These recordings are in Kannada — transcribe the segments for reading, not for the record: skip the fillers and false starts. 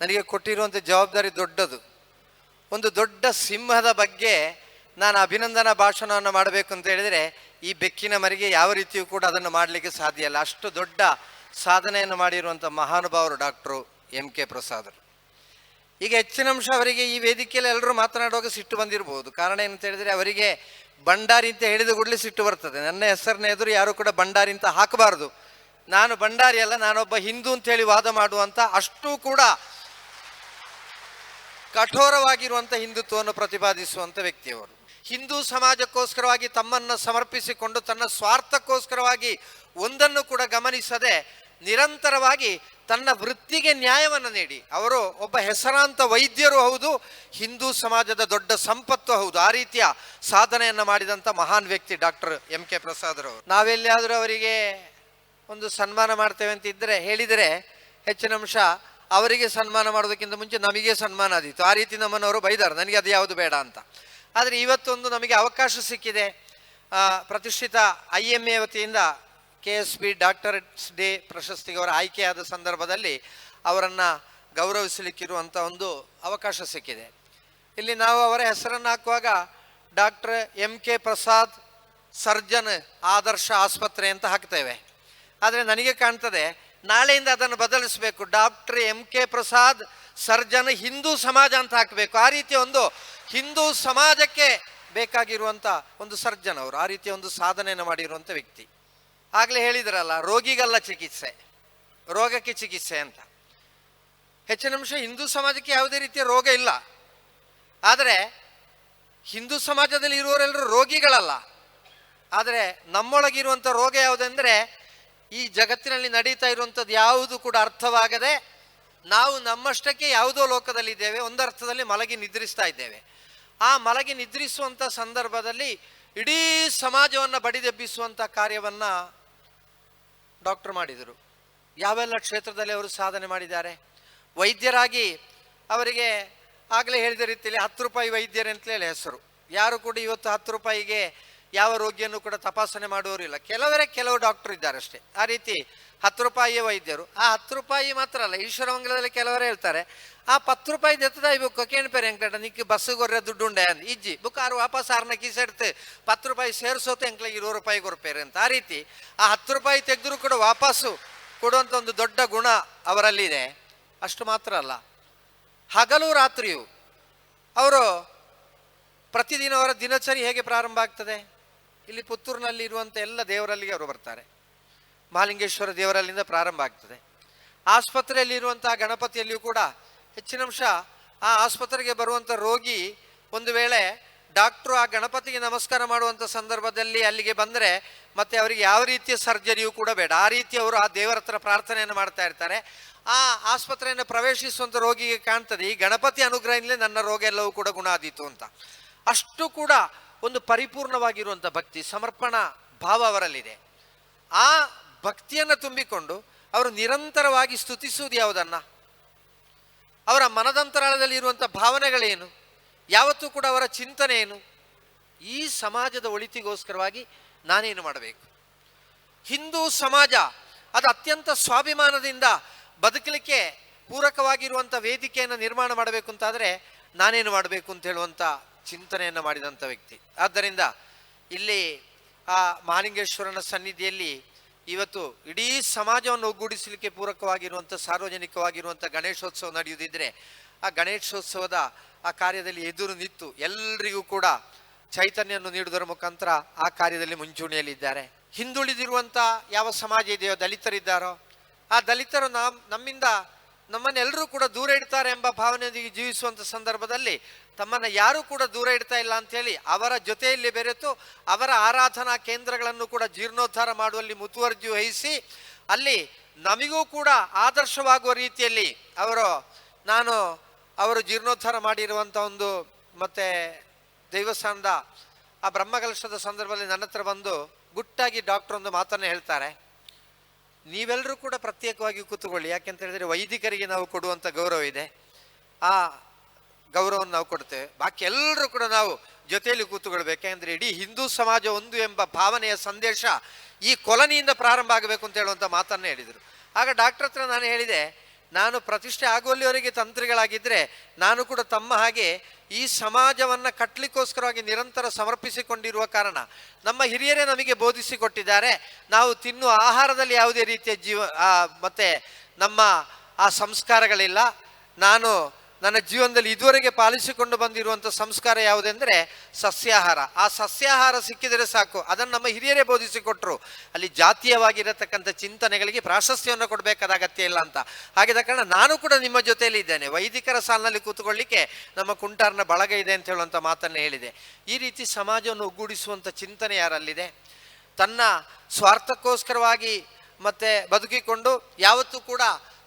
ನನಗೆ ಕೊಟ್ಟಿರುವಂಥ ಜವಾಬ್ದಾರಿ ದೊಡ್ಡದು. ಒಂದು ದೊಡ್ಡ ಸಿಂಹದ ಬಗ್ಗೆ ನಾನು ಅಭಿನಂದನಾ ಭಾಷಣವನ್ನು ಮಾಡಬೇಕು ಅಂತ ಹೇಳಿದರೆ ಈ ಬೆಕ್ಕಿನ ಮರಿಗೆ ಯಾವ ರೀತಿಯೂ ಕೂಡ ಅದನ್ನು ಮಾಡಲಿಕ್ಕೆ ಸಾಧ್ಯ ಇಲ್ಲ. ಅಷ್ಟು ದೊಡ್ಡ ಸಾಧನೆಯನ್ನು ಮಾಡಿರುವಂಥ ಮಹಾನುಭಾವರು ಡಾಕ್ಟ್ರು MK ಪ್ರಸಾದರು. ಈಗ ಹೆಚ್ಚಿನ ಅಂಶ ಅವರಿಗೆ ಈ ವೇದಿಕೆಯಲ್ಲಿ ಎಲ್ಲರೂ ಮಾತನಾಡುವಾಗ ಸಿಟ್ಟು ಬಂದಿರಬಹುದು. ಕಾರಣ ಏನಂತ ಹೇಳಿದರೆ ಅವರಿಗೆ ಭಂಡಾರಿ ಅಂತ ಹೇಳಿದ ಕೂಡಲೇ ಸಿಟ್ಟು ಬರ್ತದೆ. ನನ್ನ ಹೆಸರನ್ನ ಎದುರು ಯಾರು ಕೂಡ ಭಂಡಾರಿ ಅಂತ ಹಾಕಬಾರ್ದು. ನಾನು ಭಂಡಾರಿ ಅಲ್ಲ, ನಾನೊಬ್ಬ ಹಿಂದೂ ಅಂತೇಳಿ ವಾದ ಮಾಡುವಂಥ ಅಷ್ಟೂ ಕೂಡ ಕಠೋರವಾಗಿರುವಂಥ ಹಿಂದುತ್ವವನ್ನು ಪ್ರತಿಪಾದಿಸುವಂಥ ವ್ಯಕ್ತಿಯವರು. ಹಿಂದೂ ಸಮಾಜಕ್ಕೋಸ್ಕರವಾಗಿ ತಮ್ಮನ್ನು ಸಮರ್ಪಿಸಿಕೊಂಡು ತನ್ನ ಸ್ವಾರ್ಥಕ್ಕೋಸ್ಕರವಾಗಿ ಒಂದನ್ನು ಕೂಡ ಗಮನಿಸದೆ ನಿರಂತರವಾಗಿ ತನ್ನ ವೃತ್ತಿಗೆ ನ್ಯಾಯವನ್ನು ನೀಡಿ ಅವರು ಒಬ್ಬ ಹೆಸರಾಂತ ವೈದ್ಯರು ಹೌದು, ಹಿಂದೂ ಸಮಾಜದ ದೊಡ್ಡ ಸಂಪತ್ತು ಹೌದು. ಆ ರೀತಿಯ ಸಾಧನೆಯನ್ನು ಮಾಡಿದಂಥ ಮಹಾನ್ ವ್ಯಕ್ತಿ ಡಾಕ್ಟರ್ MK ಪ್ರಸಾದರವರು. ನಾವೆಲ್ಲಿಯಾದರೂ ಅವರಿಗೆ ಒಂದು ಸನ್ಮಾನ ಮಾಡ್ತೇವೆ ಅಂತ ಇದ್ದರೆ ಹೇಳಿದರೆ ಹೆಚ್ಚಿನ ಅಂಶ ಅವರಿಗೆ ಸನ್ಮಾನ ಮಾಡೋದಕ್ಕಿಂತ ಮುಂಚೆ ನಮಗೆ ಸನ್ಮಾನ ಆದೀತು. ಆ ರೀತಿ ನಮ್ಮನ್ನವರು ಬೈದಾರೆ, ನನಗೆ ಅದು ಯಾವುದು ಬೇಡ ಅಂತ. ಆದರೆ ಇವತ್ತೊಂದು ನಮಗೆ ಅವಕಾಶ ಸಿಕ್ಕಿದೆ. ಪ್ರತಿಷ್ಠಿತ IMA ವತಿಯಿಂದ KSB ಡಾಕ್ಟರೇಟ್ಸ್ ಡೇ ಪ್ರಶಸ್ತಿಗೆ ಅವರ ಆಯ್ಕೆಯಾದ ಸಂದರ್ಭದಲ್ಲಿ ಅವರನ್ನು ಗೌರವಿಸಲಿಕ್ಕಿರುವಂಥ ಒಂದು ಅವಕಾಶ ಸಿಕ್ಕಿದೆ. ಇಲ್ಲಿ ನಾವು ಅವರ ಹೆಸರನ್ನು ಹಾಕುವಾಗ doctor MK Prasad surgeon Adarsh ಆಸ್ಪತ್ರೆ ಅಂತ ಹಾಕ್ತೇವೆ. ಆದರೆ ನನಗೆ ಕಾಣ್ತದೆ ನಾಳೆಯಿಂದ ಅದನ್ನು ಬದಲಿಸಬೇಕು, ಡಾಕ್ಟರ್ MK ಪ್ರಸಾದ್ ಸರ್ಜನ್ ಹಿಂದೂ ಸಮಾಜ ಅಂತ ಹಾಕಬೇಕು. ಆ ರೀತಿಯ ಒಂದು ಹಿಂದೂ ಸಮಾಜಕ್ಕೆ ಬೇಕಾಗಿರುವಂಥ ಒಂದು ಸರ್ಜನ್ ಅವರು. ಆ ರೀತಿಯ ಒಂದು ಸಾಧನೆಯನ್ನು ಮಾಡಿರುವಂಥ ವ್ಯಕ್ತಿ. ಆಗಲೇ ಹೇಳಿದ್ರಲ್ಲ, ರೋಗಿಗಲ್ಲ ಚಿಕಿತ್ಸೆ, ರೋಗಕ್ಕೆ ಚಿಕಿತ್ಸೆ ಅಂತ. ಹೆಚ್ಚಿನ ಅಂಶ ಹಿಂದೂ ಸಮಾಜಕ್ಕೆ ಯಾವುದೇ ರೀತಿಯ ರೋಗ ಇಲ್ಲ. ಆದರೆ ಹಿಂದೂ ಸಮಾಜದಲ್ಲಿ ಇರುವವರೆಲ್ಲರೂ ರೋಗಿಗಳಲ್ಲ. ಆದರೆ ನಮ್ಮೊಳಗಿರುವಂಥ ರೋಗ ಯಾವುದೆಂದರೆ ಈ ಜಗತ್ತಿನಲ್ಲಿ ನಡೀತಾ ಇರುವಂಥದ್ದು ಯಾವುದು ಕೂಡ ಅರ್ಥವಾಗದೆ ನಾವು ನಮ್ಮಷ್ಟಕ್ಕೆ ಯಾವುದೋ ಲೋಕದಲ್ಲಿದ್ದೇವೆ, ಒಂದರ್ಥದಲ್ಲಿ ಮಲಗಿ ನಿದ್ರಿಸ್ತಾ ಇದ್ದೇವೆ. ಆ ಮಲಗಿ ನಿದ್ರಿಸುವಂಥ ಸಂದರ್ಭದಲ್ಲಿ ಇಡೀ ಸಮಾಜವನ್ನು ಬಡಿದೆಬ್ಬಿಸುವಂಥ ಕಾರ್ಯವನ್ನು ಡಾಕ್ಟರ್ ಮಾಡಿದರು. ಯಾವೆಲ್ಲ ಕ್ಷೇತ್ರದಲ್ಲಿ ಅವರು ಸಾಧನೆ ಮಾಡಿದ್ದಾರೆ. ವೈದ್ಯರಾಗಿ ಅವರಿಗೆ ಆಗಲೇ ಹೇಳಿದ ರೀತಿಯಲ್ಲಿ 10 ರೂಪಾಯಿ ವೈದ್ಯರಂತಲೇ ಹೆಸರು. ಯಾರು ಕೂಡ ಇವತ್ತು 10 ರೂಪಾಯಿಗೆ ಯಾವ ರೋಗಿಯನ್ನು ಕೂಡ ತಪಾಸಣೆ ಮಾಡುವವರಿಲ್ಲ. ಕೆಲವು ಡಾಕ್ಟರ್ ಇದ್ದಾರೆ ಅಷ್ಟೇ. ಆ ರೀತಿ 10 ರೂಪಾಯಿಯ ವೈದ್ಯರು. ಆ 10 ರೂಪಾಯಿ ಮಾತ್ರ ಅಲ್ಲ, ಈಶ್ವರಮಂಗಲದಲ್ಲಿ ಕೆಲವರೇ ಹೇಳ್ತಾರೆ, ಆ 10 ರೂಪಾಯಿ ದೆತ್ತದ ಇವು ಕೇಳ್ಪೇರೆ ಎಂಕ್ಲಟ ನಿಕ್ಕೆ ಬಸ್ಸಿಗೊರ್ರೆ ದುಡ್ಡು ಉಂಡೆ ಅಂತ ಇಜ್ಜಿ ಬುಕ್ ಆರು ವಾಪಸ್ ಆರ್ನ ಕೀಸೆಡ್ತು 10 ರೂಪಾಯಿ ಸೇರಿಸೋತೆ ಎಂಕ್ಲಿಗೆ 20 ರೂಪಾಯಿ ಕೊರ್ಪೇರೆ ಅಂತ. ಆ ರೀತಿ ಆ 10 ರೂಪಾಯಿ ತೆಗೆದ್ರು ಕೂಡ ವಾಪಸ್ಸು ಕೊಡುವಂಥ ಒಂದು ದೊಡ್ಡ ಗುಣ ಅವರಲ್ಲಿದೆ. ಅಷ್ಟು ಮಾತ್ರ ಅಲ್ಲ, ಹಗಲು ರಾತ್ರಿಯು ಅವರು ಪ್ರತಿದಿನ ಅವರ ದಿನಚರಿ ಹೇಗೆ ಪ್ರಾರಂಭ ಆಗ್ತದೆ. ಇಲ್ಲಿ ಪುತ್ತೂರಿನಲ್ಲಿ ಇರುವಂಥ ಎಲ್ಲ ದೇವರಲ್ಲಿಗೆ ಅವರು ಬರ್ತಾರೆ. ಮಹಾಲಿಂಗೇಶ್ವರ ದೇವರಲ್ಲಿಂದ ಪ್ರಾರಂಭ ಆಗ್ತದೆ. ಆಸ್ಪತ್ರೆಯಲ್ಲಿರುವಂಥ ಗಣಪತಿಯಲ್ಲಿಯೂ ಕೂಡ ಹೆಚ್ಚಿನ ಅಂಶ ಆ ಆಸ್ಪತ್ರೆಗೆ ಬರುವಂಥ ರೋಗಿ ಒಂದು ವೇಳೆ ಡಾಕ್ಟ್ರು ಆ ಗಣಪತಿಗೆ ನಮಸ್ಕಾರ ಮಾಡುವಂಥ ಸಂದರ್ಭದಲ್ಲಿ ಅಲ್ಲಿಗೆ ಬಂದರೆ ಮತ್ತೆ ಅವರಿಗೆ ಯಾವ ರೀತಿಯ ಸರ್ಜರಿಯೂ ಕೂಡ ಬೇಡ. ಆ ರೀತಿ ಅವರು ಆ ದೇವರ ಹತ್ರ ಪ್ರಾರ್ಥನೆಯನ್ನು ಮಾಡ್ತಾ ಇರ್ತಾರೆ. ಆ ಆಸ್ಪತ್ರೆಯನ್ನು ಪ್ರವೇಶಿಸುವಂಥ ರೋಗಿಗೆ ಕಾಣ್ತದೆ, ಈ ಗಣಪತಿ ಅನುಗ್ರಹದಿಂದಲೇ ನನ್ನ ರೋಗ ಎಲ್ಲವೂ ಕೂಡ ಗುಣ ಆದೀತು ಅಂತ. ಅಷ್ಟು ಕೂಡ ಒಂದು ಪರಿಪೂರ್ಣವಾಗಿರುವಂಥ ಭಕ್ತಿ, ಸಮರ್ಪಣಾ ಭಾವ ಅವರಲ್ಲಿದೆ. ಆ ಭಕ್ತಿಯನ್ನು ತುಂಬಿಕೊಂಡು ಅವರು ನಿರಂತರವಾಗಿ ಸ್ತುತಿಸುವುದು ಯಾವುದನ್ನು, ಅವರ ಮನದಂತರಾಳದಲ್ಲಿ ಇರುವಂಥ ಭಾವನೆಗಳೇನು, ಯಾವತ್ತೂ ಕೂಡ ಅವರ ಚಿಂತನೆ ಏನು, ಈ ಸಮಾಜದ ಒಳಿತಿಗೋಸ್ಕರವಾಗಿ ನಾನೇನು ಮಾಡಬೇಕು. ಹಿಂದೂ ಸಮಾಜ ಅದು ಅತ್ಯಂತ ಸ್ವಾಭಿಮಾನದಿಂದ ಬದುಕಲಿಕ್ಕೆ ಪೂರಕವಾಗಿರುವಂಥ ವೇದಿಕೆಯನ್ನು ನಿರ್ಮಾಣ ಮಾಡಬೇಕು ಅಂತಾದರೆ ನಾನೇನು ಮಾಡಬೇಕು ಅಂತ ಹೇಳುವಂಥ ಚಿಂತನೆಯನ್ನು ಮಾಡಿದಂಥ ವ್ಯಕ್ತಿ. ಆದ್ದರಿಂದ ಇಲ್ಲಿ ಆ ಮಹಾಲಿಂಗೇಶ್ವರನ ಸನ್ನಿಧಿಯಲ್ಲಿ ಇವತ್ತು ಇಡೀ ಸಮಾಜವನ್ನು ಒಗ್ಗೂಡಿಸಲಿಕ್ಕೆ ಪೂರಕವಾಗಿರುವಂಥ ಸಾರ್ವಜನಿಕವಾಗಿರುವಂಥ ಗಣೇಶೋತ್ಸವ ನಡೆಯುವುದಿದ್ದರೆ ಆ ಗಣೇಶೋತ್ಸವದ ಆ ಕಾರ್ಯದಲ್ಲಿ ಎದುರು ನಿಂತು ಎಲ್ಲರಿಗೂ ಕೂಡ ಚೈತನ್ಯವನ್ನು ನೀಡುವುದರ ಮುಖಾಂತರ ಆ ಕಾರ್ಯದಲ್ಲಿ ಮುಂಚೂಣಿಯಲ್ಲಿದ್ದಾರೆ. ಹಿಂದುಳಿದಿರುವಂಥ ಯಾವ ಸಮಾಜ ಇದೆಯೋ, ದಲಿತರಿದ್ದಾರೋ, ಆ ದಲಿತರು ನಮ್ಮನ್ನೆಲ್ಲರೂ ಕೂಡ ದೂರ ಇಡ್ತಾರೆ ಎಂಬ ಭಾವನೆಯೊಂದಿಗೆ ಜೀವಿಸುವಂಥ ಸಂದರ್ಭದಲ್ಲಿ ತಮ್ಮನ್ನು ಯಾರೂ ಕೂಡ ದೂರ ಇಡ್ತಾ ಇಲ್ಲ ಅಂಥೇಳಿ ಅವರ ಜೊತೆಯಲ್ಲಿ ಬೆರೆತು ಅವರ ಆರಾಧನಾ ಕೇಂದ್ರಗಳನ್ನು ಕೂಡ ಜೀರ್ಣೋದ್ಧಾರ ಮಾಡುವಲ್ಲಿ ಮುತುವರ್ಜಿ ವಹಿಸಿ ಅಲ್ಲಿ ನಮಗೂ ಕೂಡ ಆದರ್ಶವಾಗುವ ರೀತಿಯಲ್ಲಿ ಅವರು ಜೀರ್ಣೋದ್ಧಾರ ಮಾಡಿರುವಂಥ ಒಂದು ಮತ್ತು ದೇವಸ್ಥಾನದ ಆ ಬ್ರಹ್ಮಕಲಶದ ಸಂದರ್ಭದಲ್ಲಿ ನನ್ನ ಹತ್ರ ಬಂದು ಗುಟ್ಟಾಗಿ ಡಾಕ್ಟರ್ ಒಂದು ಮಾತನ್ನು ಹೇಳ್ತಾರೆ, ನೀವೆಲ್ಲರೂ ಕೂಡ ಪ್ರತ್ಯೇಕವಾಗಿ ಕೂತ್ಕೊಳ್ಳಿ, ಯಾಕೆಂತ ಹೇಳಿದರೆ ವೈದಿಕರಿಗೆ ನಾವು ಕೊಡುವಂಥ ಗೌರವ ಇದೆ, ಆ ಗೌರವವನ್ನು ನಾವು ಕೊಡ್ತೇವೆ, ಬಾಕಿ ಎಲ್ಲರೂ ಕೂಡ ನಾವು ಜೊತೆಯಲ್ಲಿ ಕೂತ್ಕೊಳ್ಬೇಕು. ಯಾಕೆಂದರೆ ಇಡೀ ಹಿಂದೂ ಸಮಾಜ ಒಂದು ಎಂಬ ಭಾವನೆಯ ಸಂದೇಶ ಈ ಕೊಲನಿಯಿಂದ ಪ್ರಾರಂಭ ಆಗಬೇಕು ಅಂತ ಹೇಳುವಂಥ ಮಾತನ್ನು ಹೇಳಿದರು. ಆಗ ಡಾಕ್ಟರ್ ಹತ್ರ ನಾನು ಹೇಳಿದೆ, ನಾನು ಪ್ರತಿಷ್ಠೆ ಆಗುವಲ್ಲಿವರೆಗೆ ತಂತ್ರಿಗಳಾಗಿದ್ದರೆ ನಾನು ಕೂಡ ತಮ್ಮ ಹಾಗೆ ಈ ಸಮಾಜವನ್ನು ಕಟ್ಟಲಿಕ್ಕೋಸ್ಕರವಾಗಿ ನಿರಂತರ ಸಮರ್ಪಿಸಿಕೊಂಡಿರುವ ಕಾರಣ ನಮ್ಮ ಹಿರಿಯರೇ ನಮಗೆ ಬೋಧಿಸಿಕೊಟ್ಟಿದ್ದಾರೆ. ನಾವು ತಿನ್ನುವ ಆಹಾರದಲ್ಲಿ ಯಾವುದೇ ರೀತಿಯ ಮತ್ತು ನಮ್ಮ ಆ ಸಂಸ್ಕಾರಗಳಿಲ್ಲ. ನಾನು ನನ್ನ ಜೀವನದಲ್ಲಿ ಇದುವರೆಗೆ ಪಾಲಿಸಿಕೊಂಡು ಬಂದಿರುವಂಥ ಸಂಸ್ಕಾರ ಯಾವುದೆಂದರೆ ಸಸ್ಯಾಹಾರ. ಆ ಸಸ್ಯಾಹಾರ ಸಿಕ್ಕಿದರೆ ಸಾಕು, ಅದನ್ನು ನಮ್ಮ ಹಿರಿಯರೇ ಬೋಧಿಸಿಕೊಟ್ರು. ಅಲ್ಲಿ ಜಾತೀಯವಾಗಿರತಕ್ಕಂಥ ಚಿಂತನೆಗಳಿಗೆ ಪ್ರಾಶಸ್ತ್ಯವನ್ನು ಕೊಡಬೇಕಾದ ಅಗತ್ಯ ಇಲ್ಲ ಅಂತ. ಹಾಗಿದ ಕಾರಣ ನಾನು ಕೂಡ ನಿಮ್ಮ ಜೊತೆಯಲ್ಲಿ ಇದ್ದೇನೆ. ವೈದಿಕರ ಸಾಲಿನಲ್ಲಿ ಕೂತ್ಕೊಳ್ಳಿಕ್ಕೆ ನಮ್ಮ ಕುಂಟಾರನ ಬಳಗ ಇದೆ ಅಂತ ಹೇಳುವಂಥ ಮಾತನ್ನು ಹೇಳಿದೆ. ಈ ರೀತಿ ಸಮಾಜವನ್ನು ಒಗ್ಗೂಡಿಸುವಂಥ ಚಿಂತನೆ ಯಾರಲ್ಲಿದೆ? ತನ್ನ ಸ್ವಾರ್ಥಕ್ಕೋಸ್ಕರವಾಗಿ ಮತ್ತೆ ಬದುಕಿಕೊಂಡು ಯಾವತ್ತೂ ಕೂಡ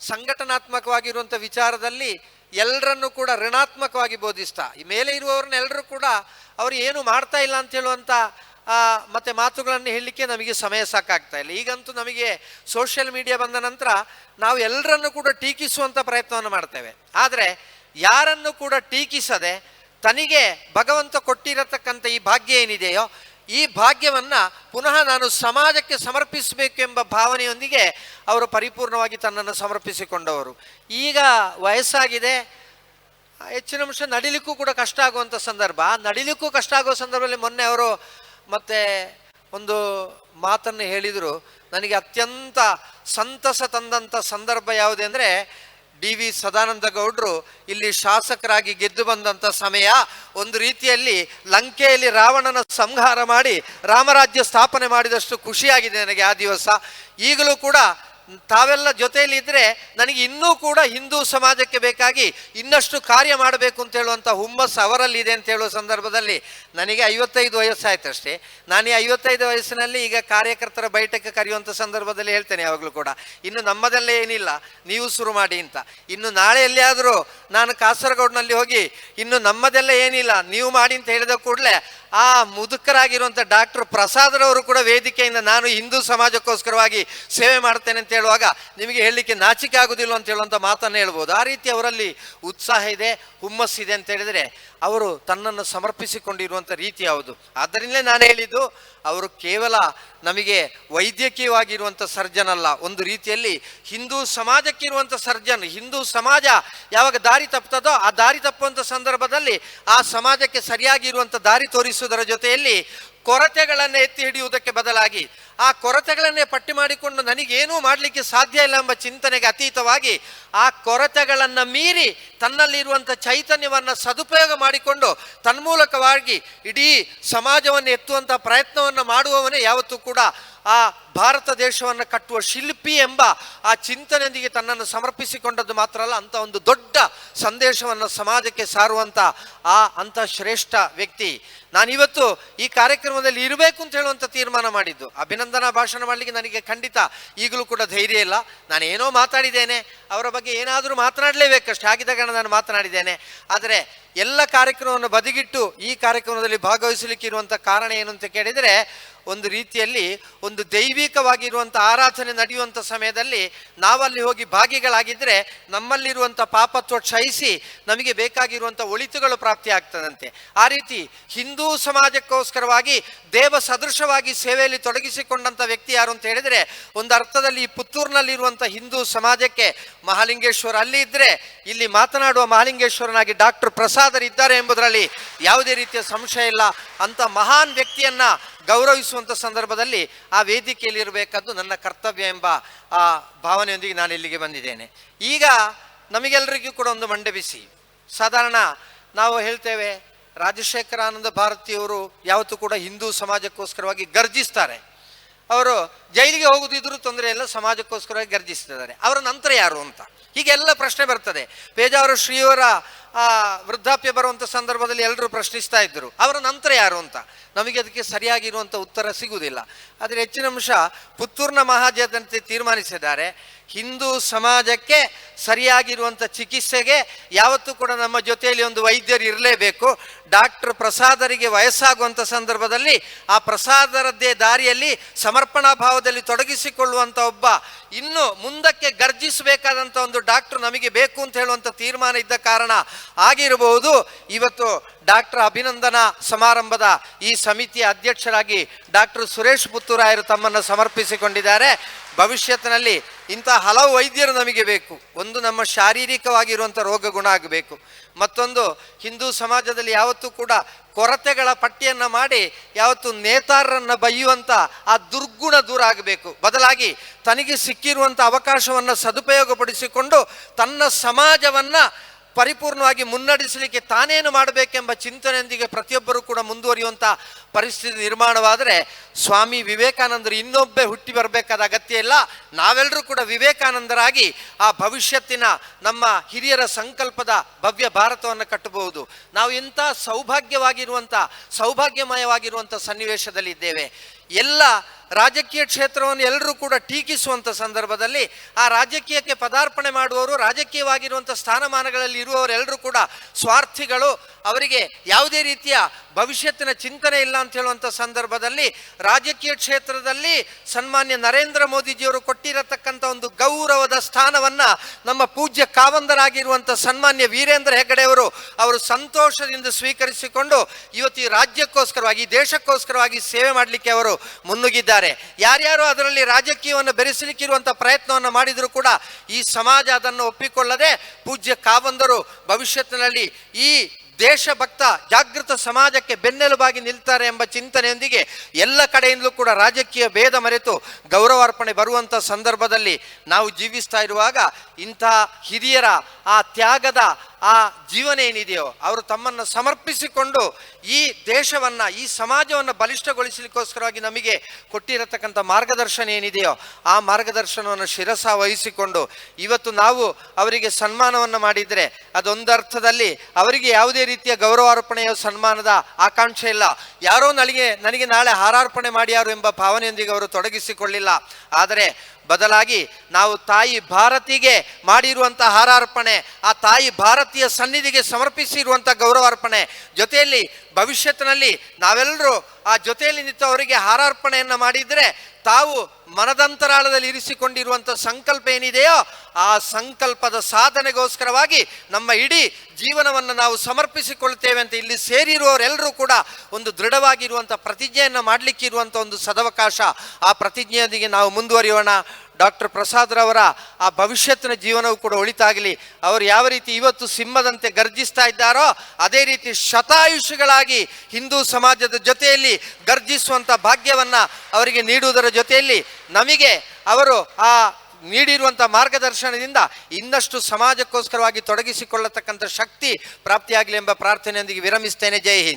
ಸಂಘಟನಾತ್ಮಕವಾಗಿರುವಂಥ ವಿಚಾರದಲ್ಲಿ ಎಲ್ಲರನ್ನೂ ಕೂಡ ಋಣಾತ್ಮಕವಾಗಿ ಬೋಧಿಸ್ತಾ ಈ ಮೇಲೆ ಇರುವವ್ರನ್ನೆಲ್ಲರೂ ಕೂಡ ಅವರು ಏನು ಮಾಡ್ತಾ ಇಲ್ಲ ಅಂತ ಹೇಳುವಂಥ ಮತ್ತು ಮಾತುಗಳನ್ನು ಹೇಳಲಿಕ್ಕೆ ನಮಗೆ ಸಮಯ ಸಾಕಾಗ್ತಾ ಇಲ್ಲ. ಈಗಂತೂ ನಮಗೆ ಸೋಷಿಯಲ್ ಮೀಡಿಯಾ ಬಂದ ನಂತರ ನಾವು ಎಲ್ಲರನ್ನೂ ಕೂಡ ಟೀಕಿಸುವಂಥ ಪ್ರಯತ್ನವನ್ನು ಮಾಡ್ತೇವೆ. ಆದರೆ ಯಾರನ್ನು ಕೂಡ ಟೀಕಿಸದೆ ತನಗೆ ಭಗವಂತ ಕೊಟ್ಟಿರತಕ್ಕಂಥ ಈ ಭಾಗ್ಯ ಏನಿದೆಯೋ ಈ ಭಾಗ್ಯವನ್ನು ಪುನಃ ನಾನು ಸಮಾಜಕ್ಕೆ ಸಮರ್ಪಿಸಬೇಕು ಎಂಬ ಭಾವನೆಯೊಂದಿಗೆ ಅವರು ಪರಿಪೂರ್ಣವಾಗಿ ತನ್ನನ್ನು ಸಮರ್ಪಿಸಿಕೊಂಡವರು. ಈಗ ವಯಸ್ಸಾಗಿದೆ, ಹೆಚ್ಚಿನ ಅಂಶ ನಡಿಲಿಕ್ಕೂ ಕೂಡ ಕಷ್ಟ ಆಗುವಂಥ ಸಂದರ್ಭ. ನಡಿಲಿಕ್ಕೂ ಕಷ್ಟ ಆಗೋ ಸಂದರ್ಭದಲ್ಲಿ ಮೊನ್ನೆ ಅವರು ಮತ್ತೆ ಒಂದು ಮಾತನ್ನು ಹೇಳಿದರು. ನನಗೆ ಅತ್ಯಂತ ಸಂತಸ ತಂದಂಥ ಸಂದರ್ಭ ಯಾವುದೇ ಅಂದರೆ ಡಿ.ವಿ. ಸದಾನಂದ ಗೌಡರು ಇಲ್ಲಿ ಶಾಸಕರಾಗಿ ಗೆದ್ದು ಬಂದಂಥ ಸಮಯ. ಒಂದು ರೀತಿಯಲ್ಲಿ ಲಂಕೆಯಲ್ಲಿ ರಾವಣನ ಸಂಹಾರ ಮಾಡಿ ರಾಮರಾಜ್ಯ ಸ್ಥಾಪನೆ ಮಾಡಿದಷ್ಟು ಖುಷಿಯಾಗಿದೆ ನನಗೆ ಆ ದಿವಸ. ಈಗಲೂ ಕೂಡ ತಾವೆಲ್ಲ ಜೊತೆಯಲ್ಲಿ ಇದ್ದರೆ ನನಗೆ ಇನ್ನೂ ಕೂಡ ಹಿಂದೂ ಸಮಾಜಕ್ಕೆ ಬೇಕಾಗಿ ಇನ್ನಷ್ಟು ಕಾರ್ಯ ಮಾಡಬೇಕು ಅಂತ ಹೇಳುವಂಥ ಹುಮ್ಮಸ್ಸು ಅವರಲ್ಲಿದೆ ಅಂತ ಹೇಳುವ ಸಂದರ್ಭದಲ್ಲಿ ನನಗೆ 55 ವಯಸ್ಸಾಯ್ತಷ್ಟೇ. ನಾನು ಈ 55 ವಯಸ್ಸಿನಲ್ಲಿ ಈಗ ಕಾರ್ಯಕರ್ತರ ಬೈಠಕ್ಕೆ ಕರೆಯುವಂಥ ಸಂದರ್ಭದಲ್ಲಿ ಹೇಳ್ತೇನೆ ಯಾವಾಗಲೂ ಕೂಡ, ಇನ್ನು ನಮ್ಮದಲ್ಲೇ ಏನಿಲ್ಲ, ನೀವು ಶುರು ಮಾಡಿ ಅಂತ. ಇನ್ನು ನಾಳೆ ಎಲ್ಲಿಯಾದರೂ ನಾನು ಕಾಸರಗೋಡಿನಲ್ಲಿ ಹೋಗಿ ಇನ್ನು ನಮ್ಮದೆಲ್ಲ ಏನಿಲ್ಲ ನೀವು ಮಾಡಿ ಅಂತ ಹೇಳಿದ ಕೂಡಲೇ ಆ ಮುದುಕರಾಗಿರುವಂಥ ಡಾಕ್ಟರ್ ಪ್ರಸಾದರವರು ಕೂಡ ವೇದಿಕೆಯಿಂದ ನಾನು ಹಿಂದೂ ಸಮಾಜಕ್ಕೋಸ್ಕರವಾಗಿ ಸೇವೆ ಮಾಡ್ತೇನೆ ಅಂತ ಹೇಳುವಾಗ ನಿಮಗೆ ಹೇಳಲಿಕ್ಕೆ ನಾಚಿಕೆ ಆಗುವುದಿಲ್ಲ ಅಂತ ಹೇಳುವಂಥ ಮಾತನ್ನು ಹೇಳ್ಬೋದು. ಆ ರೀತಿ ಅವರಲ್ಲಿ ಉತ್ಸಾಹ ಇದೆ, ಹುಮ್ಮಸ್ಸಿದೆ ಅಂತ ಹೇಳಿದರೆ ಅವರು ತನ್ನನ್ನು ಸಮರ್ಪಿಸಿಕೊಂಡಿರುವಂಥ ರೀತಿ ಯಾವುದು. ಆದ್ದರಿಂದಲೇ ನಾನು ಹೇಳಿದ್ದು ಅವರು ಕೇವಲ ನಮಗೆ ವೈದ್ಯಕೀಯವಾಗಿರುವಂಥ ಸರ್ಜನ್ ಅಲ್ಲ, ಒಂದು ರೀತಿಯಲ್ಲಿ ಹಿಂದೂ ಸಮಾಜಕ್ಕಿರುವಂಥ ಸರ್ಜನ್. ಹಿಂದೂ ಸಮಾಜ ಯಾವಾಗ ದಾರಿ ತಪ್ಪುತ್ತದೋ ಆ ದಾರಿ ತಪ್ಪುವಂಥ ಸಂದರ್ಭದಲ್ಲಿ ಆ ಸಮಾಜಕ್ಕೆ ಸರಿಯಾಗಿರುವಂಥ ದಾರಿ ತೋರಿಸುವುದರ ಜೊತೆಯಲ್ಲಿ ಕೊರತೆಗಳನ್ನು ಎತ್ತಿ ಹಿಡಿಯುವುದಕ್ಕೆ ಬದಲಾಗಿ ಆ ಕೊರತೆಗಳನ್ನೇ ಪಟ್ಟಿ ಮಾಡಿಕೊಂಡು ನನಗೇನೂ ಮಾಡಲಿಕ್ಕೆ ಸಾಧ್ಯ ಇಲ್ಲ ಎಂಬ ಚಿಂತನೆಗೆ ಅತೀತವಾಗಿ ಆ ಕೊರತೆಗಳನ್ನು ಮೀರಿ ತನ್ನಲ್ಲಿರುವಂಥ ಚೈತನ್ಯವನ್ನು ಸದುಪಯೋಗ ಮಾಡಿಕೊಂಡು ತನ್ಮೂಲಕವಾಗಿ ಇಡೀ ಸಮಾಜವನ್ನು ಎತ್ತುವಂಥ ಪ್ರಯತ್ನವನ್ನು ಮಾಡುವವನೇ ಯಾವತ್ತೂ ಕೂಡ ಆ ಭಾರತ ದೇಶವನ್ನು ಕಟ್ಟುವ ಶಿಲ್ಪಿ ಎಂಬ ಆ ಚಿಂತನೆಯೊಂದಿಗೆ ತನ್ನನ್ನು ಸಮರ್ಪಿಸಿಕೊಂಡದ್ದು ಮಾತ್ರ ಅಲ್ಲ, ಅಂಥ ಒಂದು ದೊಡ್ಡ ಸಂದೇಶವನ್ನು ಸಮಾಜಕ್ಕೆ ಸಾರುವಂಥ ಅಂಥ ಶ್ರೇಷ್ಠ ವ್ಯಕ್ತಿ. ನಾನಿವತ್ತು ಈ ಕಾರ್ಯಕ್ರಮದಲ್ಲಿ ಇರಬೇಕು ಅಂತ ಹೇಳುವಂಥ ತೀರ್ಮಾನ ಮಾಡಿದ್ದು. ಅಭಿನಂದನಾ ಭಾಷಣ ಮಾಡಲಿಕ್ಕೆ ನನಗೆ ಖಂಡಿತ ಈಗಲೂ ಕೂಡ ಧೈರ್ಯ ಇಲ್ಲ. ನಾನೇನೋ ಮಾತಾಡಿದ್ದೇನೆ, ಅವರ ಬಗ್ಗೆ ಏನಾದರೂ ಮಾತನಾಡಲೇಬೇಕಷ್ಟೇ, ಆಗಿದ್ದಾಗ ನಾನು ಮಾತನಾಡಿದ್ದೇನೆ. ಆದರೆ ಎಲ್ಲ ಕಾರ್ಯಕ್ರಮವನ್ನು ಬದಿಗಿಟ್ಟು ಈ ಕಾರ್ಯಕ್ರಮದಲ್ಲಿ ಭಾಗವಹಿಸಲಿಕ್ಕೆ ಇರುವಂಥ ಕಾರಣ ಏನು ಅಂತ ಕೇಳಿದರೆ, ಒಂದು ರೀತಿಯಲ್ಲಿ ಒಂದು ದೈವಿಕವಾಗಿರುವಂಥ ಆರಾಧನೆ ನಡೆಯುವಂಥ ಸಮಯದಲ್ಲಿ ನಾವಲ್ಲಿ ಹೋಗಿ ಭಾಗಿಗಳಾಗಿದ್ದರೆ ನಮ್ಮಲ್ಲಿರುವಂಥ ಪಾಪತ್ವ ಕ್ಷಯಿಸಿ ನಮಗೆ ಬೇಕಾಗಿರುವಂಥ ಒಳಿತುಗಳು ಪ್ರಾಪ್ತಿ ಆಗ್ತದಂತೆ. ಆ ರೀತಿ ಹಿಂದೂ ಸಮಾಜಕ್ಕೋಸ್ಕರವಾಗಿ ದೇವ ಸದೃಶವಾಗಿ ಸೇವೆಯಲ್ಲಿ ತೊಡಗಿಸಿಕೊಂಡಂಥ ವ್ಯಕ್ತಿ ಯಾರು ಅಂತ ಹೇಳಿದರೆ, ಒಂದು ಅರ್ಥದಲ್ಲಿ ಈ ಪುತ್ತೂರಿನಲ್ಲಿರುವಂಥ ಹಿಂದೂ ಸಮಾಜಕ್ಕೆ ಮಹಾಲಿಂಗೇಶ್ವರ ಅಲ್ಲಿ ಇದ್ದರೆ ಇಲ್ಲಿ ಮಾತನಾಡುವ ಮಹಾಲಿಂಗೇಶ್ವರನಾಗಿ ಡಾಕ್ಟರ್ ಪ್ರಸಾದರಿದ್ದಾರೆ ಎಂಬುದರಲ್ಲಿ ಯಾವುದೇ ರೀತಿಯ ಸಂಶಯ ಇಲ್ಲ. ಅಂಥ ಮಹಾನ್ ವ್ಯಕ್ತಿಯನ್ನು ಗೌರವಿಸುವಂಥ ಸಂದರ್ಭದಲ್ಲಿ ಆ ವೇದಿಕೆಯಲ್ಲಿ ಇರಬೇಕಾದ್ದು ನನ್ನ ಕರ್ತವ್ಯ ಎಂಬ ಆ ಭಾವನೆಯೊಂದಿಗೆ ನಾನು ಇಲ್ಲಿಗೆ ಬಂದಿದ್ದೇನೆ. ಈಗ ನಮಗೆಲ್ಲರಿಗೂ ಕೂಡ ಒಂದು ಮಂಡೆ ಬಿಸಿ. ಸಾಧಾರಣ ನಾವು ಹೇಳ್ತೇವೆ ರಾಜಶೇಖರಾನಂದ ಭಾರತಿಯವರು ಯಾವತ್ತೂ ಕೂಡ ಹಿಂದೂ ಸಮಾಜಕ್ಕೋಸ್ಕರವಾಗಿ ಗರ್ಜಿಸ್ತಾರೆ. ಅವರು ಜೈಲಿಗೆ ಹೋಗುದಿದ್ರೂ ತೊಂದರೆ ಇಲ್ಲ, ಸಮಾಜಕ್ಕೋಸ್ಕರವಾಗಿ ಗರ್ಜಿಸ್ತಿದ್ದಾರೆ. ಅವರ ನಂತರ ಯಾರು ಅಂತ ಹೀಗೆಲ್ಲ ಪ್ರಶ್ನೆ ಬರ್ತದೆ. ಪೇಜಾವರ ಶ್ರೀಯವರ ವೃದ್ಧಾಪ್ಯ ಬರುವಂಥ ಸಂದರ್ಭದಲ್ಲಿ ಎಲ್ಲರೂ ಪ್ರಶ್ನಿಸ್ತಾ ಇದ್ದರು, ಅವರ ನಂತರ ಯಾರು ಅಂತ. ನಮಗೆ ಅದಕ್ಕೆ ಸರಿಯಾಗಿರುವಂಥ ಉತ್ತರ ಸಿಗುವುದಿಲ್ಲ. ಆದರೆ ಹೆಚ್ಚಿನ ಅಂಶ ಪುತ್ತೂರಿನ ಮಹಾಜನತೆ ತೀರ್ಮಾನಿಸಿದ್ದಾರೆ, ಹಿಂದೂ ಸಮಾಜಕ್ಕೆ ಸರಿಯಾಗಿರುವಂಥ ಚಿಕಿತ್ಸೆಗೆ ಯಾವತ್ತೂ ಕೂಡ ನಮ್ಮ ಜೊತೆಯಲ್ಲಿ ಒಂದು ವೈದ್ಯರು ಇರಲೇಬೇಕು. ಡಾಕ್ಟರ್ ಪ್ರಸಾದರಿಗೆ ವಯಸ್ಸಾಗುವಂಥ ಸಂದರ್ಭದಲ್ಲಿ ಆ ಪ್ರಸಾದರದ್ದೇ ದಾರಿಯಲ್ಲಿ ಸಮರ್ಪಣಾ ಭಾವದಲ್ಲಿ ತೊಡಗಿಸಿಕೊಳ್ಳುವಂಥ ಒಬ್ಬ ಇನ್ನು ಮುಂದಕ್ಕೆ ಗರ್ಜಿಸಬೇಕಾದಂಥ ಒಂದು ಡಾಕ್ಟರ್ ನಮಗೆ ಬೇಕು ಅಂತ ಹೇಳುವಂಥ ತೀರ್ಮಾನ ಇದ್ದ ಕಾರಣ ಆಗಿರಬಹುದು ಇವತ್ತು ಡಾಕ್ಟರ್ ಅಭಿನಂದನಾ ಸಮಾರಂಭದ ಈ ಸಮಿತಿಯ ಅಧ್ಯಕ್ಷರಾಗಿ ಡಾಕ್ಟರ್ ಸುರೇಶ್ ಪುತ್ತೂರಾಯರು ತಮ್ಮನ್ನು ಸಮರ್ಪಿಸಿಕೊಂಡಿದ್ದಾರೆ. ಭವಿಷ್ಯತ್ತಿನಲ್ಲಿ ಇಂಥ ಹಲವು ವೈದ್ಯರು ನಮಗೆ ಬೇಕು. ಒಂದು, ನಮ್ಮ ಶಾರೀರಿಕವಾಗಿರುವಂಥ ರೋಗ ಗುಣ ಆಗಬೇಕು. ಮತ್ತೊಂದು, ಹಿಂದೂ ಸಮಾಜದಲ್ಲಿ ಯಾವತ್ತೂ ಕೂಡ ಕೊರತೆಗಳ ಪಟ್ಟಿಯನ್ನು ಮಾಡಿ ಯಾವತ್ತು ನೇತಾರರನ್ನು ಬೈಯುವಂಥ ಆ ದುರ್ಗುಣ ದೂರ ಆಗಬೇಕು. ಬದಲಾಗಿ ತನಗೆ ಸಿಕ್ಕಿರುವಂಥ ಅವಕಾಶವನ್ನು ಸದುಪಯೋಗಪಡಿಸಿಕೊಂಡು ತನ್ನ ಸಮಾಜವನ್ನು ಪರಿಪೂರ್ಣವಾಗಿ ಮುನ್ನಡೆಸಲಿಕ್ಕೆ ತಾನೇನು ಮಾಡಬೇಕೆಂಬ ಚಿಂತನೆಯೊಂದಿಗೆ ಪ್ರತಿಯೊಬ್ಬರೂ ಕೂಡ ಮುಂದುವರಿಯುವಂಥ ಪರಿಸ್ಥಿತಿ ನಿರ್ಮಾಣವಾದರೆ ಸ್ವಾಮಿ ವಿವೇಕಾನಂದರು ಇನ್ನೊಬ್ಬೆ ಹುಟ್ಟಿ ಬರಬೇಕಾದ ಅಗತ್ಯ ಇಲ್ಲ. ನಾವೆಲ್ಲರೂ ಕೂಡ ವಿವೇಕಾನಂದರಾಗಿ ಆ ಭವಿಷ್ಯತ್ತಿನ ನಮ್ಮ ಹಿರಿಯರ ಸಂಕಲ್ಪದ ಭವ್ಯ ಭಾರತವನ್ನು ಕಟ್ಟಬಹುದು. ನಾವು ಇಂಥ ಸೌಭಾಗ್ಯಮಯವಾಗಿರುವಂಥ ಸನ್ನಿವೇಶದಲ್ಲಿದ್ದೇವೆ. ಎಲ್ಲ ರಾಜಕೀಯ ಕ್ಷೇತ್ರವನ್ನು ಎಲ್ಲರೂ ಕೂಡ ಟೀಕಿಸುವಂಥ ಸಂದರ್ಭದಲ್ಲಿ ಆ ರಾಜಕೀಯಕ್ಕೆ ಪದಾರ್ಪಣೆ ಮಾಡುವವರು, ರಾಜಕೀಯವಾಗಿರುವಂಥ ಸ್ಥಾನಮಾನಗಳಲ್ಲಿ ಇರುವವರೆಲ್ಲರೂ ಕೂಡ ಸ್ವಾರ್ಥಿಗಳು, ಅವರಿಗೆ ಯಾವುದೇ ರೀತಿಯ ಭವಿಷ್ಯತ್ತಿನ ಚಿಂತನೆ ಇಲ್ಲ ಅಂತ ಹೇಳುವಂಥ ಸಂದರ್ಭದಲ್ಲಿ ರಾಜಕೀಯ ಕ್ಷೇತ್ರದಲ್ಲಿ ಸನ್ಮಾನ್ಯ ನರೇಂದ್ರ ಮೋದಿಜಿಯವರು ಕೊಟ್ಟಿರತಕ್ಕಂಥ ಒಂದು ಗೌರವದ ಸ್ಥಾನವನ್ನು ನಮ್ಮ ಪೂಜ್ಯ ಕಾವಂದರಾಗಿರುವಂಥ ಸನ್ಮಾನ್ಯ ವೀರೇಂದ್ರ ಹೆಗ್ಗಡೆಯವರು ಅವರು ಸಂತೋಷದಿಂದ ಸ್ವೀಕರಿಸಿಕೊಂಡು ಇವತ್ತು ಈ ರಾಜ್ಯಕ್ಕೋಸ್ಕರವಾಗಿ, ದೇಶಕ್ಕೋಸ್ಕರವಾಗಿ ಸೇವೆ ಮಾಡಲಿಕ್ಕೆ ಅವರು ಮುನ್ನುಗ್ಗಿದ್ದಾರೆ. ಯಾರ್ಯಾರು ಅದರಲ್ಲಿ ರಾಜಕೀಯವನ್ನು ಬೆರೆಸಲಿಕ್ಕಿರುವಂಥ ಪ್ರಯತ್ನವನ್ನು ಮಾಡಿದರೂ ಕೂಡ ಈ ಸಮಾಜ ಅದನ್ನು ಒಪ್ಪಿಕೊಳ್ಳದೆ ಪೂಜ್ಯ ಕಾವಂದರು ಭವಿಷ್ಯತ್ತಿನಲ್ಲಿ ಈ ದೇಶಭಕ್ತ ಜಾಗೃತ ಸಮಾಜಕ್ಕೆ ಬೆನ್ನೆಲುಬಾಗಿ ನಿಲ್ತಾರೆ ಎಂಬ ಚಿಂತನೆಯೊಂದಿಗೆ ಎಲ್ಲ ಕಡೆಯಿಂದಲೂ ಕೂಡ ರಾಜಕೀಯ ಭೇದ ಮರೆತು ಗೌರವಾರ್ಪಣೆ ಬರುವಂಥ ಸಂದರ್ಭದಲ್ಲಿ ನಾವು ಜೀವಿಸ್ತಾ ಇರುವಾಗ ಇಂಥ ಹಿರಿಯರ ಆ ತ್ಯಾಗದ ಆ ಜೀವನ ಏನಿದೆಯೋ, ಅವರು ತಮ್ಮನ್ನು ಸಮರ್ಪಿಸಿಕೊಂಡು ಈ ದೇಶವನ್ನು, ಈ ಸಮಾಜವನ್ನು ಬಲಿಷ್ಠಗೊಳಿಸಲಿಕ್ಕೋಸ್ಕರವಾಗಿ ನಮಗೆ ಕೊಟ್ಟಿರತಕ್ಕಂಥ ಮಾರ್ಗದರ್ಶನ ಏನಿದೆಯೋ ಆ ಮಾರ್ಗದರ್ಶನವನ್ನು ಶಿರಸ ವಹಿಸಿಕೊಂಡು ಇವತ್ತು ನಾವು ಅವರಿಗೆ ಸನ್ಮಾನವನ್ನು ಮಾಡಿದರೆ ಅದೊಂದರ್ಥದಲ್ಲಿ ಅವರಿಗೆ ಯಾವುದೇ ರೀತಿಯ ಗೌರವಾರ್ಪಣೆಯ ಸನ್ಮಾನದ ಆಕಾಂಕ್ಷೆ ಇಲ್ಲ. ಯಾರೋ ನನಗೆ ನಾಳೆ ಹಾರಾರ್ಪಣೆ ಮಾಡ್ಯಾರು ಎಂಬ ಭಾವನೆಯೊಂದಿಗೆ ಅವರು ತೊಡಗಿಸಿಕೊಳ್ಳಿಲ್ಲ. ಆದರೆ ಬದಲಾಗಿ ನಾವು ತಾಯಿ ಭಾರತಿಗೆ ಮಾಡಿರುವಂಥ ಹಾರಾರ್ಪಣೆ, ಆ ತಾಯಿ ಭಾರತೀಯ ಸನ್ನಿಧಿಗೆ ಸಮರ್ಪಿಸಿರುವಂಥ ಗೌರವಾರ್ಪಣೆ, ಜೊತೆಯಲ್ಲಿ ಭವಿಷ್ಯತ್ತಿನಲ್ಲಿ ನಾವೆಲ್ಲರೂ ಆ ಜೊತೆಯಲ್ಲಿ ನಿಂತು ಅವರಿಗೆ ಹಾರಾರ್ಪಣೆಯನ್ನು ಮಾಡಿದರೆ ತಾವು ಮನದಂತರಾಳದಲ್ಲಿ ಇರಿಸಿಕೊಂಡಿರುವಂಥ ಸಂಕಲ್ಪ ಏನಿದೆಯೋ ಆ ಸಂಕಲ್ಪದ ಸಾಧನೆಗೋಸ್ಕರವಾಗಿ ನಮ್ಮ ಇಡೀ ಜೀವನವನ್ನು ನಾವು ಸಮರ್ಪಿಸಿಕೊಳ್ತೇವೆ ಅಂತ ಇಲ್ಲಿ ಸೇರಿರುವವರೆಲ್ಲರೂ ಕೂಡ ಒಂದು ದೃಢವಾಗಿರುವಂಥ ಪ್ರತಿಜ್ಞೆಯನ್ನು ಮಾಡಲಿಕ್ಕಿರುವಂಥ ಒಂದು ಸದವಕಾಶ. ಆ ಪ್ರತಿಜ್ಞೆಯೊಂದಿಗೆ ನಾವು ಮುಂದುವರಿಯೋಣ. ಡಾಕ್ಟರ್ ಪ್ರಸಾದ್ರವರ ಆ ಭವಿಷ್ಯತ್ತಿನ ಜೀವನವೂ ಕೂಡ ಒಳಿತಾಗಲಿ. ಅವರು ಯಾವ ರೀತಿ ಇವತ್ತು ಸಿಂಹದಂತೆ ಗರ್ಜಿಸ್ತಾ ಇದ್ದಾರೋ ಅದೇ ರೀತಿ ಶತಾಯುಷಿಗಳಾಗಿ ಹಿಂದೂ ಸಮಾಜದ ಜೊತೆಯಲ್ಲಿ ಗರ್ಜಿಸುವಂಥ ಭಾಗ್ಯವನ್ನು ಅವರಿಗೆ ನೀಡುವುದರ ಜೊತೆಯಲ್ಲಿ ನಮಗೆ ಅವರು ಆ ನೀಡಿರುವಂಥ ಮಾರ್ಗದರ್ಶನದಿಂದ ಇನ್ನಷ್ಟು ಸಮಾಜಕ್ಕೋಸ್ಕರವಾಗಿ ತೊಡಗಿಸಿಕೊಳ್ಳತಕ್ಕಂಥ ಶಕ್ತಿ ಪ್ರಾಪ್ತಿಯಾಗಲಿ ಎಂಬ ಪ್ರಾರ್ಥನೆಯೊಂದಿಗೆ ವಿರಮಿಸ್ತೇನೆ. ಜೈ ಹಿಂದ್.